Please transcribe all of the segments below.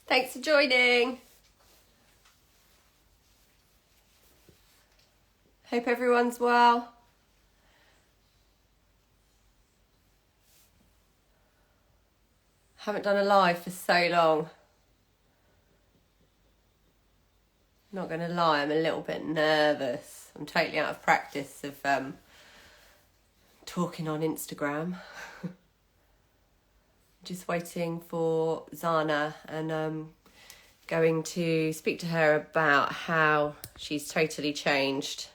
Thanks for joining. Hope everyone's well. Haven't done a live for so long. Not going to lie, I'm a little bit nervous. I'm totally out of practice of talking on Instagram. Just waiting for Zana, and going to speak to her about how she's totally changed.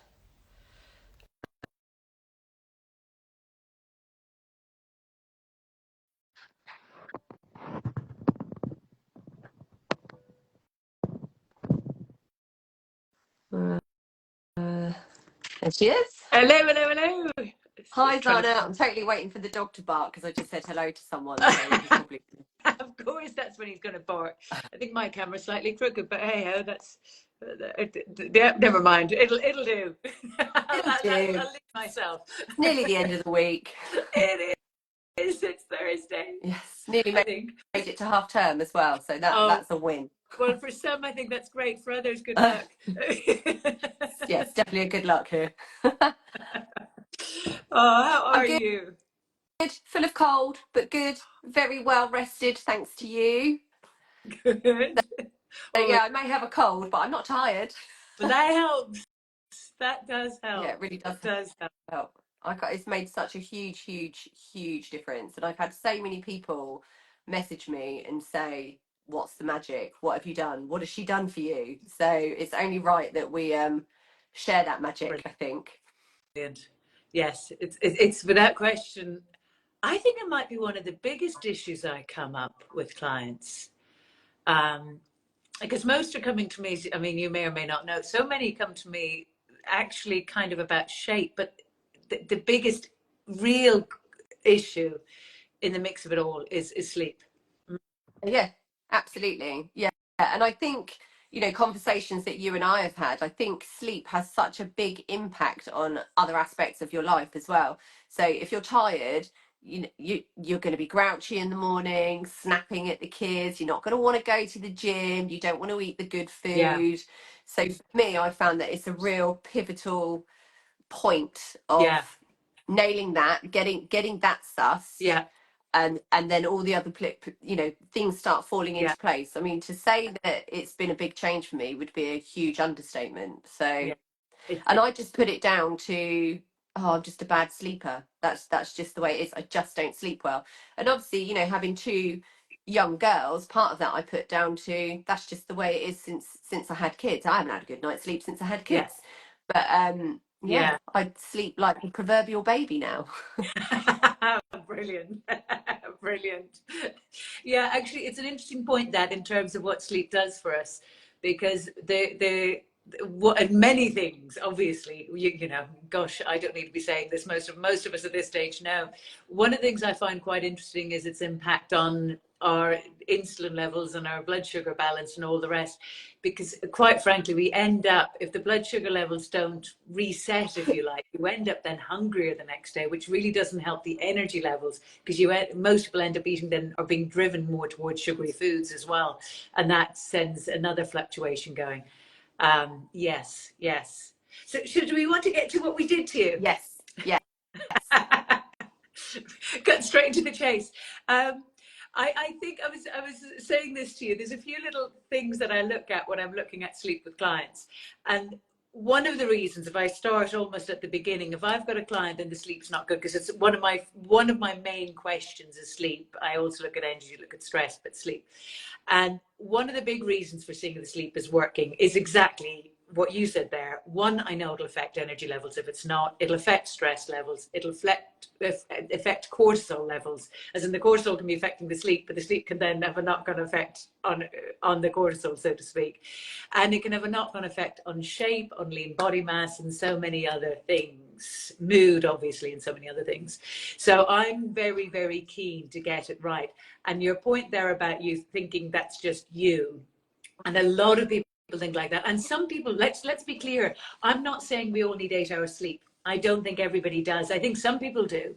There she is. Hello, hello, hello. Hi, Zana. I'm totally waiting for the dog to bark because I just said hello to someone. So he's probably... Of course, that's when he's going to bark. I think my camera's slightly crooked, but hey ho, that's yeah, never mind. It'll do. It'll do. I'll leave myself. It's nearly the end of the week. It is. It's Thursday. Yes, nearly I made think. it to half term as well, so that's a win. Well, for some, I think that's great. For others, good luck. Yes, definitely a good luck here. How are you? Good, full of cold, but good. Very well rested, thanks to you. Good. So, yeah, I may have a cold, but I'm not tired. But that helps. That does help. Yeah, it really does. It does help. It's made such a huge difference, and I've had so many people message me and say, "What's the magic? What have you done? What has she done for you?" So it's only right that we share that magic. Brilliant. I think. Brilliant. Yes, it's without question. I think it might be one of the biggest issues I come up with clients. Because most are coming to me, I mean, you may or may not know, so many come to me actually kind of about shape, but the biggest real issue in the mix of it all is sleep. Yeah, absolutely. Yeah. And I think, conversations that you and I have had, I think sleep has such a big impact on other aspects of your life as well. So if you're tired, you're going to be grouchy in the morning, snapping at the kids. You're not going to want to go to the gym. You don't want to eat the good food. Yeah. So for me, I found that it's a real pivotal point of nailing that, getting that sus. Yeah. And then all the other things start falling into place. I mean, to say that it's been a big change for me would be a huge understatement. So, and I just put it down to, I'm just a bad sleeper. That's just the way it is. I just don't sleep well. And obviously, having two young girls, part of that I put down to that's just the way it is since I had kids. I haven't had a good night's sleep since I had kids. But I sleep like a proverbial baby now. Brilliant. Brilliant. Yeah, actually, it's an interesting point that in terms of what sleep does for us, because what many things, obviously, gosh, I don't need to be saying this. Most of us at this stage know. One of the things I find quite interesting is its impact on our insulin levels and our blood sugar balance and all the rest, because quite frankly, we end up, if the blood sugar levels don't reset, if you like, you end up then hungrier the next day, which really doesn't help the energy levels, because most people end up eating then or being driven more towards sugary foods as well, and that sends another fluctuation going. Yes. So do we want to get to what we did to you? Yes. Cut straight into the chase. I think I was saying this to you. There's a few little things that I look at when I'm looking at sleep with clients. And one of the reasons, if I start almost at the beginning, if I've got a client and the sleep's not good, because it's one of my main questions is sleep. I also look at energy, look at stress, but sleep. And one of the big reasons for seeing the sleep is working is exactly what you said there. One, I know it'll affect energy levels. If it's not, it'll affect stress levels. It'll affect cortisol levels, as in the cortisol can be affecting the sleep, but the sleep can then have a knock-on effect on the cortisol, so to speak. And it can have a knock-on effect on shape, on lean body mass, and so many other things. Mood, obviously, and so many other things. So I'm very, very keen to get it right. And your point there about you thinking that's just you, and a lot of people think like that. And some people, let's be clear, I'm not saying we all need 8 hours sleep. I don't think everybody does. I think some people do.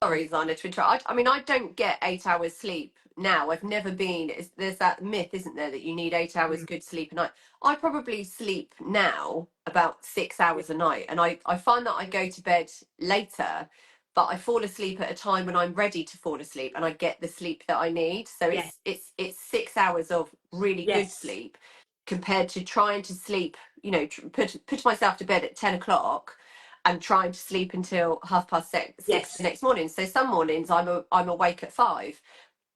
Sorry, Zana, to interrupt. I mean, I don't get 8 hours sleep now. I've never been. There's that myth, isn't there, that you need 8 hours Mm. good sleep a night. I probably sleep now about six Yeah. hours a night, and I find that I go to bed later, but I fall asleep at a time when I'm ready to fall asleep, and I get the sleep that I need. So Yes. it's 6 hours of really good Yes. sleep compared to trying to sleep. Put myself to bed at 10 o'clock and trying to sleep until 6:30 the Yes. next morning. So some mornings I'm awake at 5,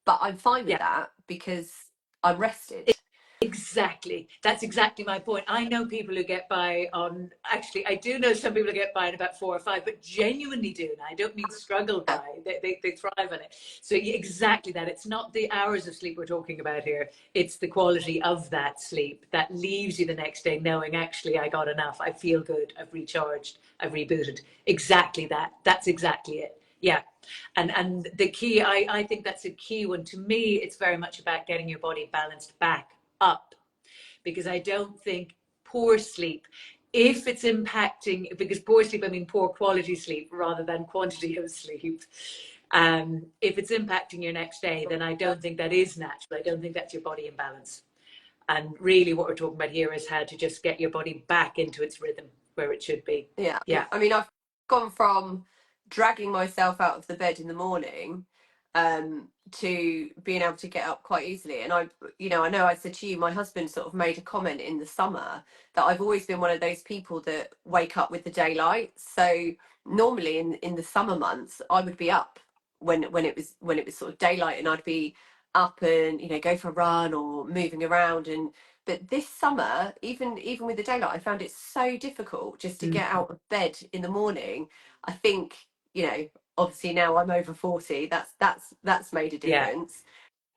but I'm fine with Yeah. that because I'm rested. Exactly. That's exactly my point. I know people who get by on, actually, I do know some people who get by in about 4 or 5, but genuinely do. And I don't mean struggle Yeah, by, they thrive on it. So exactly that. It's not the hours of sleep we're talking about here. It's the quality of that sleep that leaves you the next day knowing, actually, I got enough. I feel good. I've recharged. I've rebooted. Exactly that. That's exactly it. Yeah. And the key, I think that's a key one. To me, it's very much about getting your body balanced back up, because I don't think poor sleep, if it's impacting, because poor sleep, I mean poor quality sleep rather than quantity of sleep. If it's impacting your next day, then I don't think that is natural. I don't think that's your body in balance. And really what we're talking about here is how to just get your body back into its rhythm where it should be. yeah. Yeah. I mean, I've gone from dragging myself out of the bed in the morning to being able to get up quite easily. And I know I said to you, my husband sort of made a comment in the summer that I've always been one of those people that wake up with the daylight. So normally in the summer months, I would be up when it was sort of daylight, and I'd be up and go for a run or moving around. And but this summer, even with the daylight, I found it so difficult just to Mm. get out of bed in the morning. I think, obviously now I'm over 40, that's made a Yeah. difference.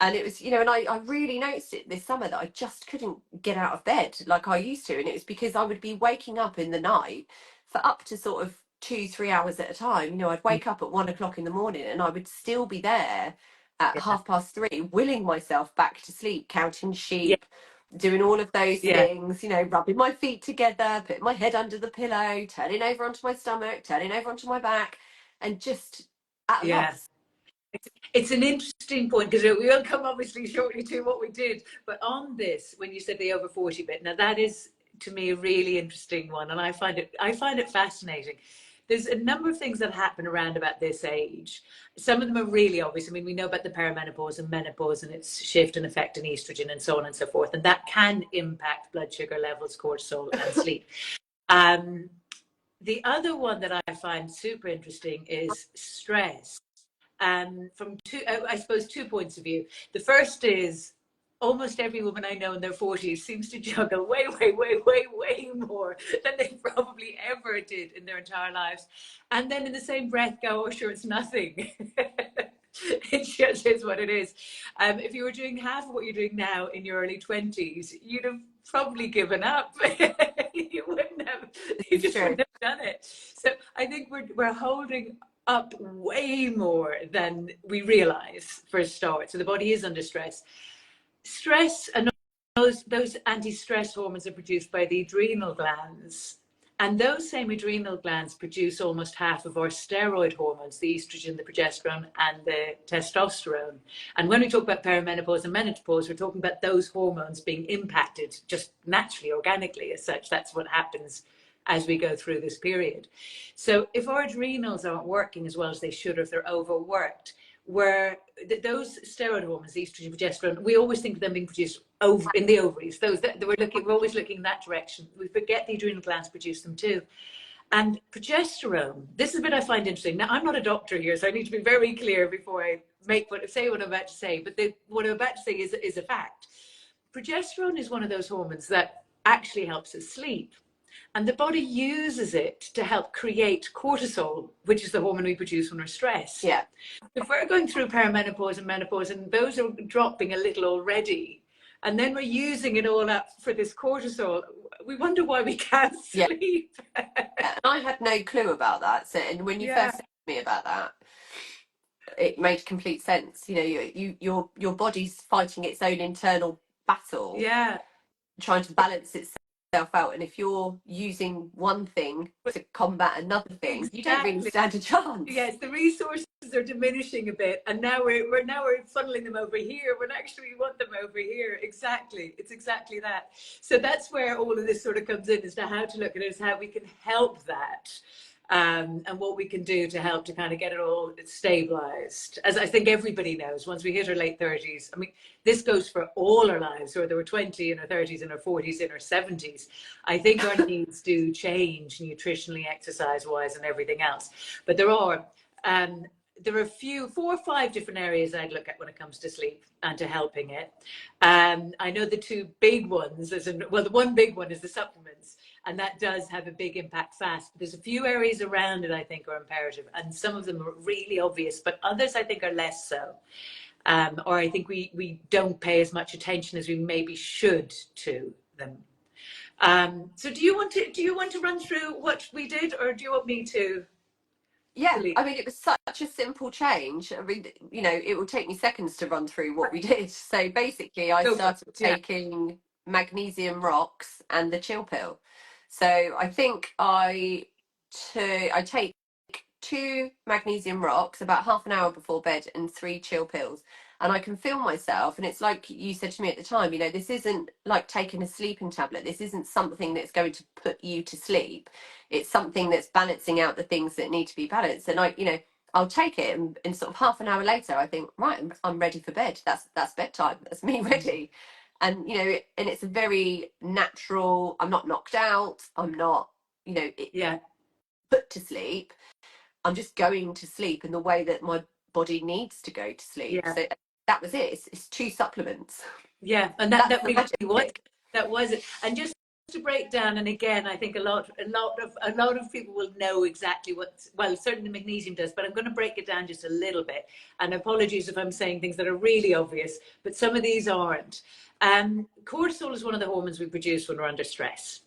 And it was, and I really noticed it this summer that I just couldn't get out of bed like I used to. And it was because I would be waking up in the night for up to sort of 2 3 hours at a time. I'd Mm. wake up at 1 o'clock in the morning and I would still be there at Yeah. 3:30, willing myself back to sleep, counting Yeah. sheep, doing all of those Yeah. things, rubbing my feet together, putting my head under the pillow, turning over onto my stomach, turning over onto my back, and just at Yeah. loss. It's an interesting point, because we'll come obviously shortly to what we did. But on this, when you said the over 40 bit, now that is to me a really interesting one, and I find it fascinating. There's a number of things that happen around about this age. Some of them are really obvious. I mean, we know about the perimenopause and menopause and its shift and effect in estrogen and so on and so forth, and that can impact blood sugar levels, cortisol, and sleep. Um, the other one that I find super interesting is stress, from I suppose, 2 points of view. The first is almost every woman I know in their 40s seems to juggle way, way, way, way, way more than they probably ever did in their entire lives. And then in the same breath go, oh, sure, it's nothing. It just is what it is. If you were doing half of what you're doing now in your early 20s, you'd have probably given up. You wouldn't have, you It's just true. wouldn't have done it. So I think we're holding up way more than we realize for a start. So the body is under stress. Stress, and those anti-stress hormones are produced by the adrenal glands. And those same adrenal glands produce almost half of our steroid hormones, the estrogen, the progesterone, and the testosterone. And when we talk about perimenopause and menopause, we're talking about those hormones being impacted just naturally, organically, as such. That's what happens as we go through this period. So if our adrenals aren't working as well as they should, or if they're overworked, where those steroid hormones, estrogen, progesterone, we always think of them being produced over in the ovaries. Those that we're always looking in that direction. We forget the adrenal glands produce them too. And progesterone, this is a bit I find interesting. Now, I'm not a doctor here, so I need to be very clear before I say what I'm about to say. But what I'm about to say is a fact. Progesterone is one of those hormones that actually helps us sleep. And the body uses it to help create cortisol, which is the hormone we produce when we're stressed. Yeah. If we're going through perimenopause and menopause, and those are dropping a little already, and then we're using it all up for this cortisol, we wonder why we can't Yeah. sleep. And I had no clue about that. So, and when you Yeah. first said to me about that, it made complete sense. Your body's fighting its own internal battle, Yeah. trying to balance itself out, and if you're using one thing to combat another thing, you don't really Exactly. stand a chance. Yes, the resources are diminishing a bit, and now we're funneling them over here when actually we want them over here. Exactly, it's exactly that. So that's where all of this sort of comes in, as to how to look at it, is how we can help that. And what we can do to help to kind of get it all stabilized. As I think everybody knows, once we hit our late 30s, I mean, this goes for all our lives, whether we're 20, in our 30s, in our 40s, in our 70s. I think our needs do change nutritionally, exercise-wise, and everything else. But there are a few, 4 or 5 different areas I'd look at when it comes to sleep and to helping it. I know the 2 big ones, the one big one is the supplements. And that does have a big impact fast. There's a few areas around it I think are imperative, and some of them are really obvious, but others I think are less so. Or I think we don't pay as much attention as we maybe should to them. So do you want to run through what we did, or do you want me to? Yeah, I mean, it was such a simple change. I mean, you know, it will take me seconds to run through what we did. So basically, I started taking magnesium rocks and the chill pill. So I think I take 2 magnesium rocks about half an hour before bed and 3 chill pills. And I can feel myself. And it's like you said to me at the time, you know, this isn't like taking a sleeping tablet. This isn't something that's going to put you to sleep. It's something that's balancing out the things that need to be balanced. And I'll take it, and sort of half an hour later, I think, right, I'm ready for bed. That's bedtime. That's me ready. And and it's a very natural. I'm not knocked out. I'm not, put to sleep. I'm just going to sleep in the way that my body needs to go to sleep. Yeah. So that was it. It's 2 supplements. Yeah, and that really was it. And just to break down, and again, I think a lot of people will know exactly certainly magnesium does, but I'm going to break it down just a little bit. And apologies if I'm saying things that are really obvious, but some of these aren't. Cortisol is one of the hormones we produce when we're under stress.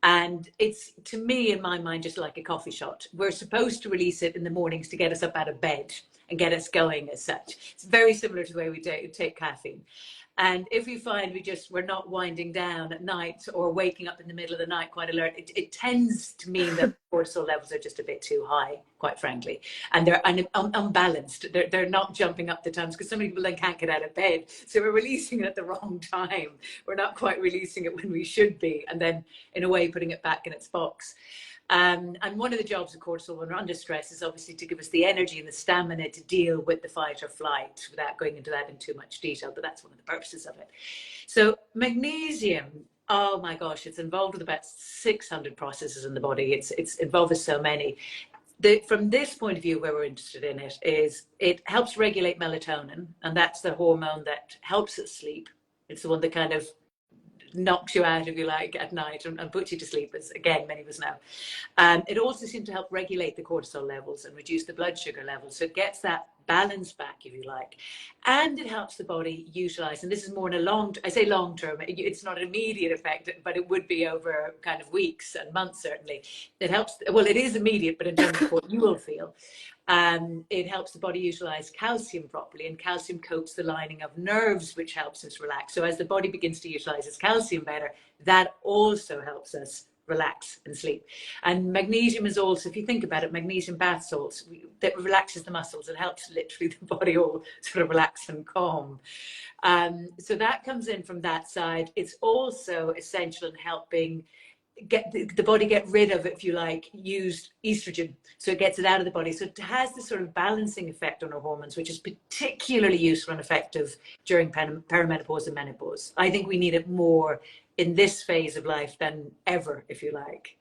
And it's, to me, in my mind, just like a coffee shot. We're supposed to release it in the mornings to get us up out of bed and get us going as such. It's very similar to the way we take caffeine. And if we find we're not winding down at night or waking up in the middle of the night quite alert, it tends to mean that cortisol levels are just a bit too high, quite frankly. And they're unbalanced. They're not jumping up the times, because some people then can't get out of bed. So we're releasing it at the wrong time. We're not quite releasing it when we should be. And then, in a way, putting it back in its box. And one of the jobs of cortisol when we're under stress is obviously to give us the energy and the stamina to deal with the fight or flight, without going into that in too much detail, but that's one of the purposes of it. So magnesium, oh my gosh, it's involved with about 600 processes in the body. It's involved with so many. From this point of view, where we're interested in it is it helps regulate melatonin, and that's the hormone that helps us sleep. It's the one that kind of knocks you out, if you like, at night and puts you to sleep, as again many of us know. It also seems to help regulate the cortisol levels and reduce the blood sugar levels, so it gets that balance back, if you like. And it helps the body utilize, and this is more in I say long term, it's not an immediate effect, but it would be over kind of weeks and months. Certainly it helps, well, it is immediate, but in terms of what you will feel, it helps the body utilize calcium properly, and calcium coats the lining of nerves, which helps us relax. So as the body begins to utilize its calcium better, that also helps us relax and sleep. And magnesium is also, if you think about it, magnesium bath salts, that relaxes the muscles. It helps literally the body all sort of relax and calm. So that comes in from that side. It's also essential in helping get the body get rid of, if you like, used estrogen, so it gets it out of the body. So it has this sort of balancing effect on our hormones, which is particularly useful and effective during perimenopause and menopause. I think we need it more in this phase of life than ever, if you like.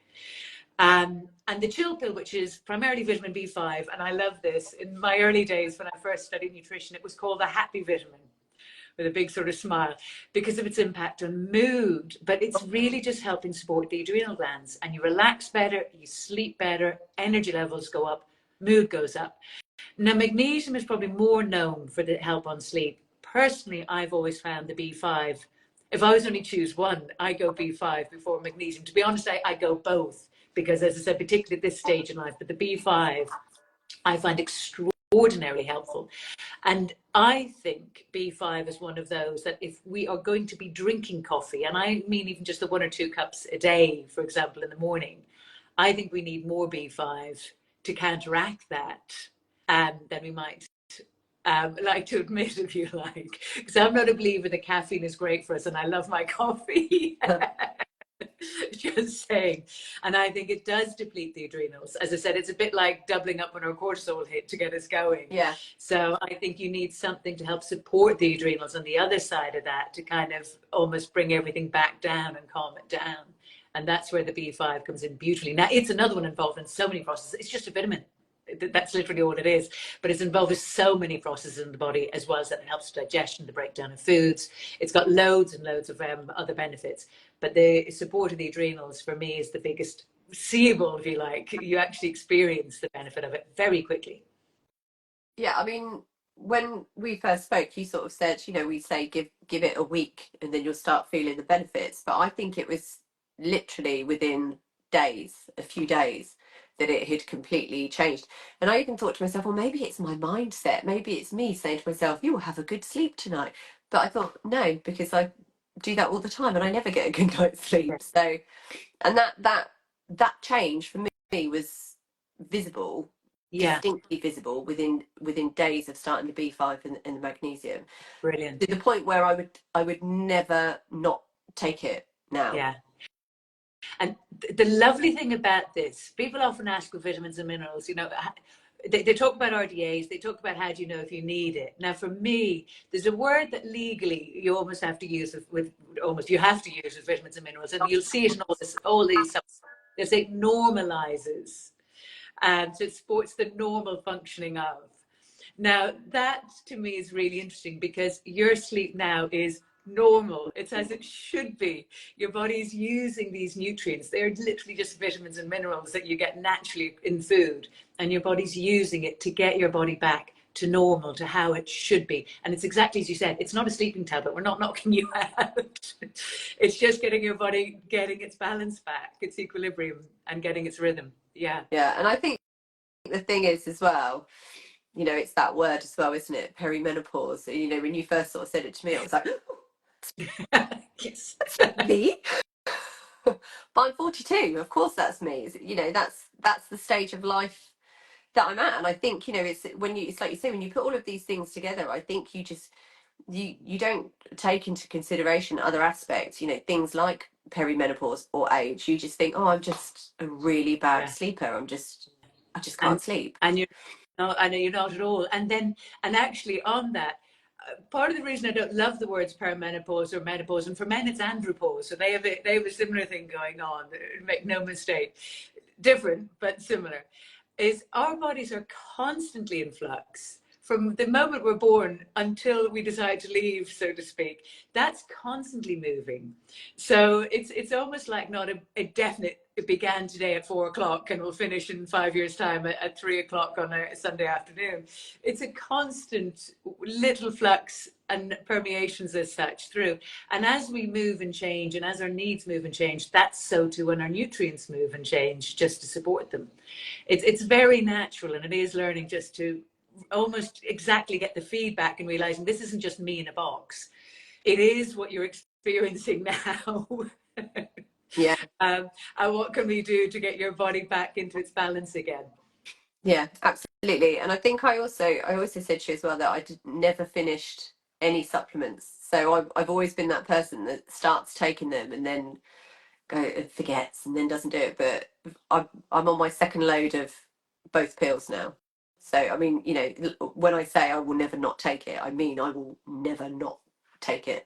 And the chill pill, which is primarily vitamin B5, and I love this. In my early days when I first studied nutrition, it was called the happy vitamin, with a big sort of smile, because of its impact on mood. But it's really just helping support the adrenal glands, and you relax better, you sleep better, energy levels go up, mood goes up. Now, magnesium is probably more known for the help on sleep. Personally, I've always found the B5, if I was only choose one, I go B5 before magnesium. To be honest, I go both, because as I said, particularly at this stage in life, but the B5 I find extraordinarily extraordinarily helpful. And I think B5 is one of those that if we are going to be drinking coffee, and I mean even just the 1 or 2 cups a day, for example, in the morning, I think we need more B5 to counteract that than we might like to admit, if you like. Because I'm not a believer that caffeine is great for us, and I love my coffee. Just saying. And I think it does deplete the adrenals. As I said, it's a bit like doubling up on our cortisol hit to get us going. Yeah. So I think you need something to help support the adrenals on the other side of that, to kind of almost bring everything back down and calm it down. And that's where the B5 comes in beautifully. Now, it's another one involved in so many processes. It's just a vitamin. That's literally all it is. But it's involved with so many processes in the body, as well as that it helps digestion, the breakdown of foods. It's got loads and loads of other benefits. But the support of the adrenals, for me, is the biggest seeable, if you like. You actually experience the benefit of it very quickly. Yeah, I mean, when we first spoke, you sort of said, we say give it a week and then you'll start feeling the benefits. But I think it was literally within days, a few days, that it had completely changed. And I even thought to myself, well, maybe it's my mindset. Maybe it's me saying to myself, you will have a good sleep tonight. But I thought, no, because I do that all the time and I never get a good night's sleep. So, and that change for me was visible, distinctly visible within days of starting the B5 and the magnesium. Brilliant. To the point where I would never not take it now. Yeah. And the lovely thing about this, people often ask with vitamins and minerals, they talk about RDAs, they talk about how do you know if you need it. Now, for me, there's a word that legally you almost have to use with vitamins and minerals, and you'll see it in all these. They say normalizes, and so it supports the normal functioning of. Now, that to me is really interesting, because your sleep now is normal. It's as it should be. Your body's using these nutrients. They're literally just vitamins and minerals that you get naturally in food, and your body's using it to get your body back to normal, to how it should be. And it's exactly as you said, it's not a sleeping tablet. We're not knocking you out. It's just getting your body getting its balance back, its equilibrium, and getting its rhythm. Yeah. Yeah. And I think the thing is as well, it's that word as well, isn't it? Perimenopause. When you first sort of said it to me, I was like, Yes. me? But I'm 42. Of course that's me. That's the stage of life that I'm at. And I think, it's like you say, when you put all of these things together, I think you don't take into consideration other aspects, things like perimenopause or age. You just think, oh, I'm just a really bad sleeper. I just can't sleep. And I know you're not at all. And actually on that, part of the reason I don't love the words perimenopause or menopause, and for men it's andropause, so they have a similar thing going on. Make no mistake, different but similar. Is our bodies are constantly in flux from the moment we're born until we decide to leave, so to speak. That's constantly moving. So it's almost like not a definite, it began today at 4 o'clock and will finish in 5 years' time at 3 o'clock on a Sunday afternoon. It's a constant little flux and permeations as such through. And as we move and change, and as our needs move and change, that's so too when our nutrients move and change, just to support them. It's very natural, and it is learning just to almost exactly get the feedback and realizing this isn't just me in a box. It is what you're experiencing now. Yeah. And what can we do to get your body back into its balance again? Yeah, absolutely. And I think I also said to you as well that I never finished any supplements. So I've always been that person that starts taking them and then forgets and then doesn't do it. But I'm on my second load of both pills now. So I mean, when I say I will never not take it, I mean I will never not take it.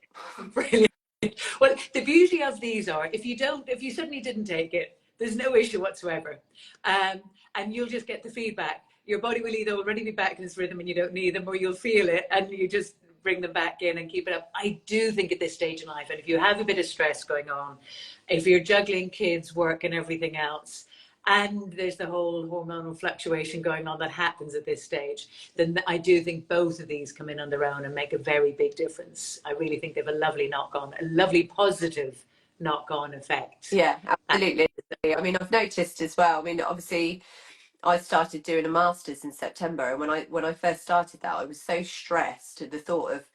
Brilliant. Well, the beauty of these are, if you suddenly didn't take it, there's no issue whatsoever. And you'll just get the feedback. Your body will either already be back in its rhythm and you don't need them, or you'll feel it and you just bring them back in and keep it up. I do think at this stage in life, and if you have a bit of stress going on, if you're juggling kids, work and everything else, and there's the whole hormonal fluctuation going on that happens at this stage, then I do think both of these come in on their own and make a very big difference. I really think they have a lovely knock-on, a lovely positive knock-on effect. Yeah, absolutely. I mean, I've noticed as well, I mean, obviously I started doing a master's in September, and when I first started that, I was so stressed at the thought of,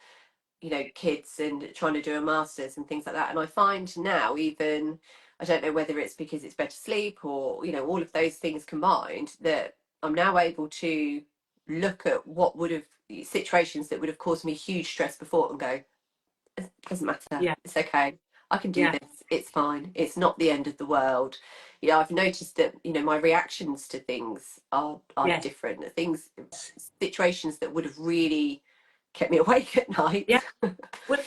you know, kids and trying to do a master's and things like that. And I find now, even, I don't know whether it's because it's better sleep or, you know, all of those things combined, that I'm now able to look at what would have situations that would have caused me huge stress before and go, it doesn't matter, Yeah, it's okay, I can do yeah, this, it's fine, it's not the end of the world. You know, I've noticed that, you know, my reactions to things are yes, different. Things, situations that would have really kept me awake at night. yeah. Well,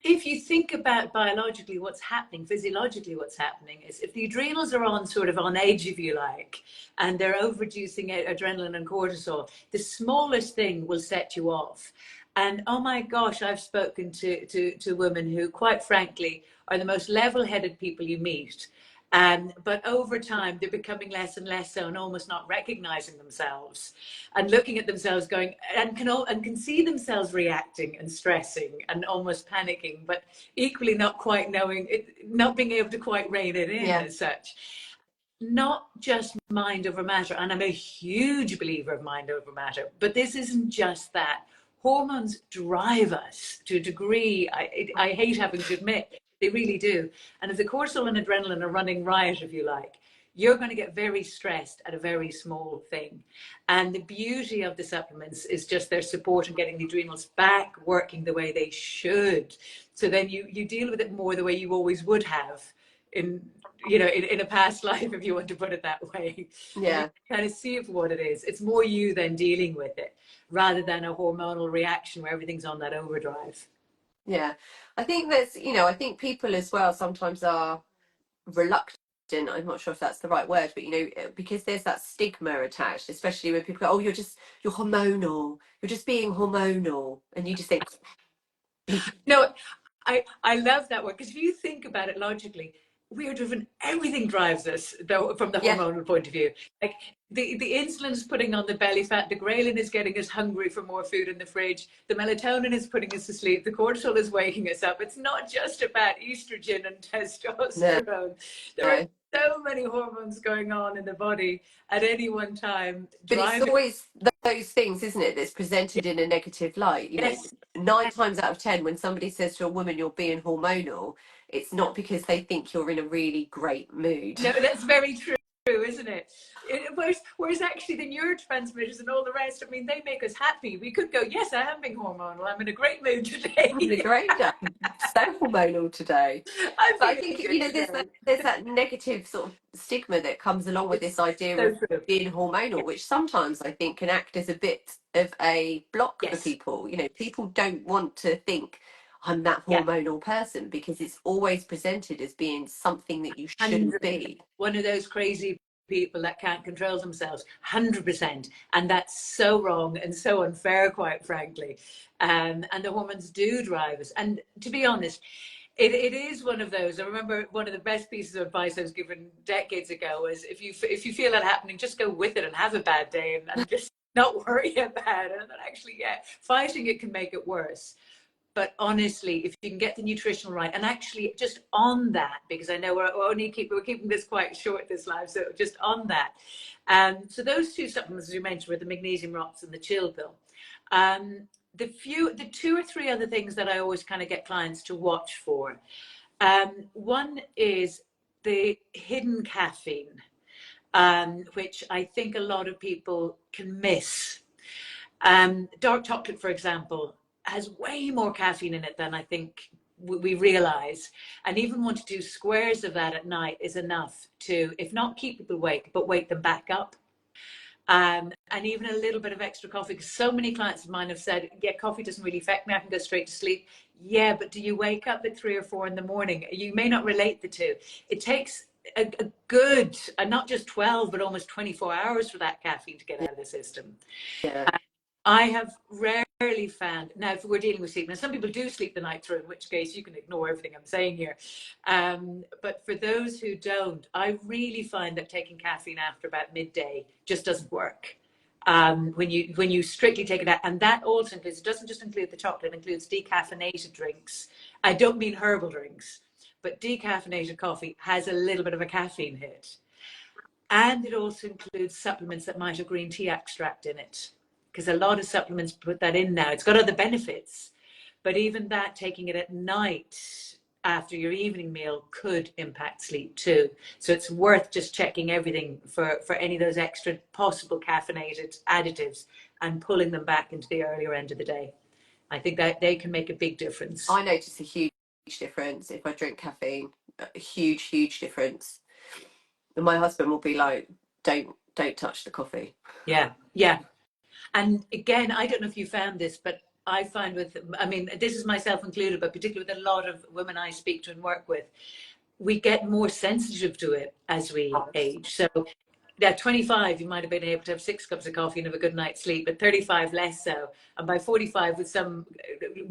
if you think about biologically what's happening, physiologically what's happening is if the adrenals are on sort of on edge, if you like, and they're overproducing adrenaline and cortisol, the smallest thing will set you off. And oh my gosh, I've spoken to women who, quite frankly, are the most level-headed people you meet. But over time, they're becoming less and less so, and almost not recognizing themselves, and looking at themselves, going and can see themselves reacting and stressing and almost panicking, but equally not quite knowing it, not being able to quite rein it in Yeah, as such. Not just mind over matter, and I'm a huge believer of mind over matter, but this isn't just that. Hormones drive us to a degree I hate having to admit. They really do. And if the cortisol and adrenaline are running riot, if you like, you're going to get very stressed at a very small thing. And the beauty of the supplements is just their support in getting the adrenals back working the way they should. So then you deal with it more the way you always would have in, you know, in a past life, if you want to put it that way. And you yeah, kind of see it for what it is. It's more you than dealing with it, rather than a hormonal reaction where everything's on that overdrive. yeah. I think there's, you know, I think people as well sometimes are reluctant. I'm not sure if that's the right word, but you know, because there's that stigma attached, especially when people go, "Oh, you're hormonal. You're just being hormonal," and you just think, No, I love that word, because if you think about it logically, we are driven, everything drives us though from the "Yeah, hormonal point of view. Like the insulin is putting on the belly fat, the ghrelin is getting us hungry for more food in the fridge, the melatonin is putting us to sleep, the cortisol is waking us up. It's not just about estrogen and no, testosterone. There are no." so many hormones going on in the body at any one time But it's driving. always those things, isn't it, that's presented in a negative light. You know, Yes. 9 times out of 10, when somebody says to a woman, "You're being hormonal," it's not because they think you're in a really great mood. No, that's very true, isn't it? Whereas actually the neurotransmitters and all the rest, I mean, they make us happy. We could go, yes, I am being hormonal. I'm in a great mood Having a today. great day. So hormonal today. I'm But I feeling think, you good know, today. there's that negative sort of stigma that comes along with It's this idea so of true. being hormonal, which sometimes I think can act as a bit of a block for Yes. people. You know, people don't want to think, "I'm that Yeah. hormonal person," because it's always presented as being something that you shouldn't 100. be. One of those crazy people that can't control themselves. 100%. And that's so wrong and so unfair, quite frankly. And the hormones do drive us. And to be honest, it is one of those. I remember one of the best pieces of advice I was given decades ago was, if you feel that happening, just go with it and have a bad day, and just not worry about it. And actually, yeah, fighting it can make it worse. But honestly, if you can get the nutritional right, and actually just on that, because I know we're keeping this quite short this live, so just on that. So those two supplements, as you mentioned, were the magnesium rocks and the chill pill. The two or three other things that I always kind of get clients to watch for. One is the hidden caffeine, which I think a lot of people can miss. Dark chocolate, for example, has way more caffeine in it than I think we realize. And even want to do squares of that at night is enough to, if not keep people awake, but wake them back up. And even a little bit of extra coffee, because so many clients of mine have said, yeah, coffee doesn't really affect me, I can go straight to sleep. Yeah, but do you wake up at 3 or 4 in the morning? You may not relate the two. It takes a good, and not just 12, but almost 24 hours for that caffeine to get out of the system. Yeah. I have rarely found, now if we're dealing with sleep, now some people do sleep the night through, in which case you can ignore everything I'm saying here. But for those who don't, I really find that taking caffeine after about midday just doesn't work. When you strictly take it out, and that also includes, it doesn't just include the chocolate, it includes decaffeinated drinks. I don't mean herbal drinks, but decaffeinated coffee has a little bit of a caffeine hit. And it also includes supplements that might have green tea extract in it, because a lot of supplements put that in now. It's got other benefits, but even that, taking it at night after your evening meal, could impact sleep too. So it's worth just checking everything for any of those extra possible caffeinated additives and pulling them back into the earlier end of the day. I think that they can make a big difference. I notice a huge difference if I drink caffeine. A huge difference. And my husband will be like, don't touch the coffee. Yeah, yeah. And again, I don't know if you found this, but I find I mean, this is myself included, but particularly with a lot of women I speak to and work with, we get more sensitive to it as we age. So at 25, you might have been able to have 6 cups of coffee and have a good night's sleep. At 35, less so. And by 45, with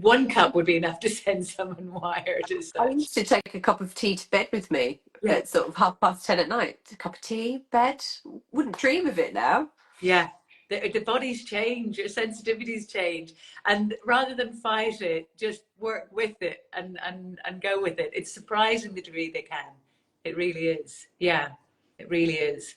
one cup would be enough to send someone wired. I used to take a cup of tea to bed with me at sort of 10:30 at night. A cup of tea, bed. Wouldn't dream of it now. Yeah. The bodies change, your sensitivities change, and rather than fight it, just work with it and go with it. It's surprising the degree they can. It really is. Yeah, it really is.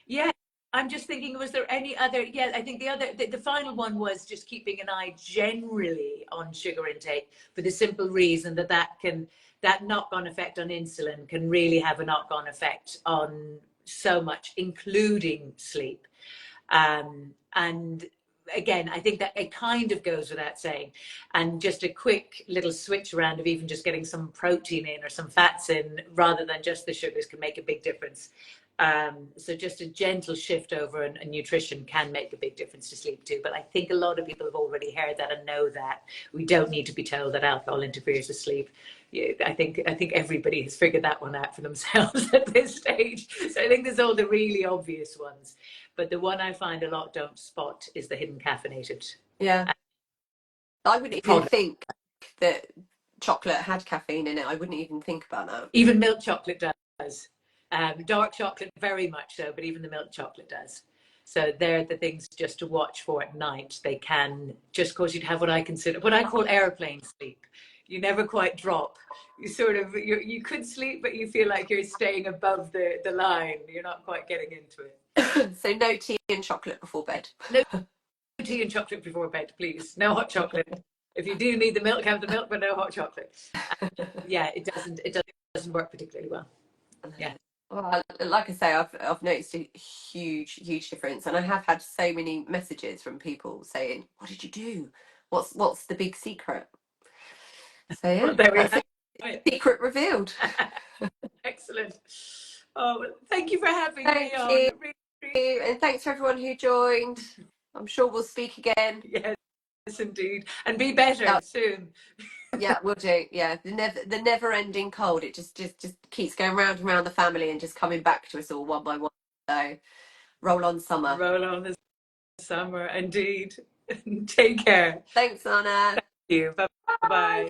Yeah, I'm just thinking, was there any other? Yeah, I think the final one was just keeping an eye generally on sugar intake, for the simple reason that that knock-on effect on insulin can really have a knock-on effect on so much, including sleep. And again, I think that it kind of goes without saying. And just a quick little switch around of even just getting some protein in or some fats in rather than just the sugars can make a big difference. So just a gentle shift over and nutrition can make a big difference to sleep too. But I think a lot of people have already heard that and know that. We don't need to be told that alcohol interferes with sleep. Yeah, I think everybody has figured that one out for themselves at this stage. So I think there's all the really obvious ones. But the one I find a lot don't spot is the hidden caffeinated. Yeah. I wouldn't even think that chocolate had caffeine in it. I wouldn't even think about that. Even milk chocolate does. Dark chocolate, very much so, but even the milk chocolate does. So they're the things just to watch for at night. They can just cause you to have what I call airplane sleep. You never quite drop. You could sleep, but you feel like you're staying above the line. You're not quite getting into it. So no tea and chocolate before bed. No tea and chocolate before bed, please. No hot chocolate. If you do need the milk, have the milk, but no hot chocolate. Yeah, it doesn't work particularly well. Yeah. Well, like I say, I've noticed a huge difference, and I have had so many messages from people saying, "What did you do? What's the big secret?" So yeah, Well, there we that's have it. Secret revealed. Excellent. Oh, well, thank you for having Thank me on. you. And thanks for everyone who joined. I'm sure we'll speak again. Yes, indeed, and be better soon. Yeah, we'll do. Yeah, the never ending cold. It just keeps going round and round the family and just coming back to us all one by one. So roll on summer. Roll on the summer, indeed. Take care. Thanks, Anna. Thank you. Bye bye.